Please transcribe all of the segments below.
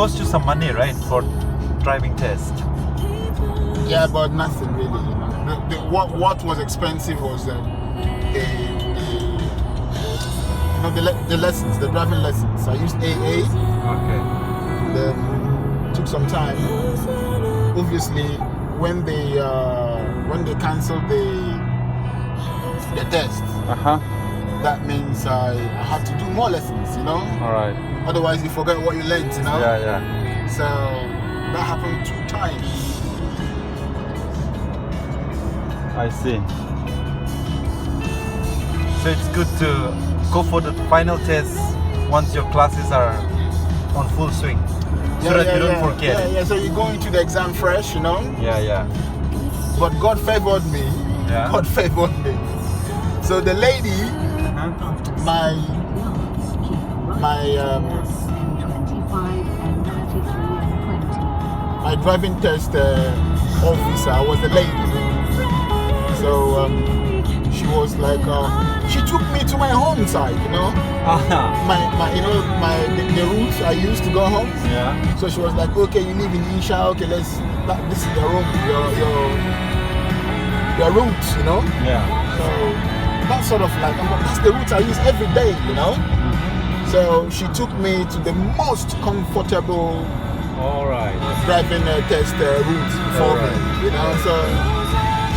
cost you some money, right, for driving test? Yeah, but nothing really. You know, what was expensive was the lessons, the driving lessons. I used AA. Okay. Then took some time. Obviously, when they cancelled the test, that means I had to do more lessons. You know. All right. Otherwise, you forget what you learned. You know. Yeah. So that happened 2 times. I see. So it's good to go for the final test once your classes are on full swing, so that you don't forget it. Yeah, so you go into the exam fresh, you know. Yeah. But God favored me. Yeah. God favored me. So the lady, my driving test officer was the lady. So she was like, she took me to my home side, you know. The route I used to go home. Yeah. So she was like, okay, you live in Isha. Okay, this is the road, your route, you know. Yeah. So that's sort of like that's the route I use every day, you know. So she took me to the most comfortable. All right. Driving test route for me, you know. So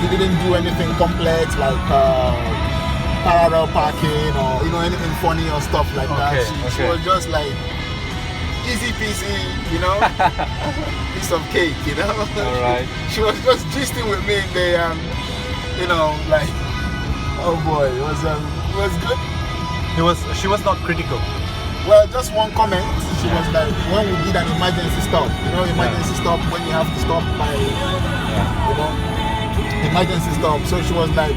she didn't do anything complex like parallel parking or anything funny or stuff like that. She was just like easy peasy, you know, piece of cake, you know. All right. She was just gisting with me. They like, oh boy, it was good. She was not critical. Well, just one comment. She was like, when we did an emergency stop, emergency stop when you have to stop by, emergency stop. So she was like,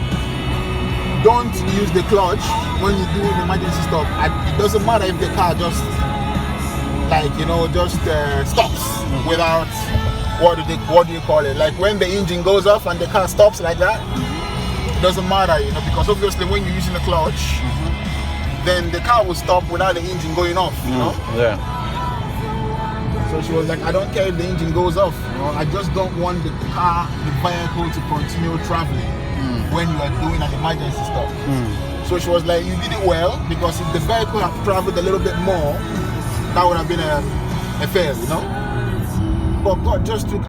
don't use the clutch when you do an emergency stop. It doesn't matter if the car just, stops without, what do you call it? Like when the engine goes off and the car stops like that, it doesn't matter, because obviously when you're using the clutch, then the car will stop without the engine going off, you know? Yeah. So she was like, I don't care if the engine goes off, I just don't want the vehicle to continue traveling when you are doing an emergency stop. So she was like, you did it well, because if the vehicle had traveled a little bit more, that would have been a fail, you know? But God just took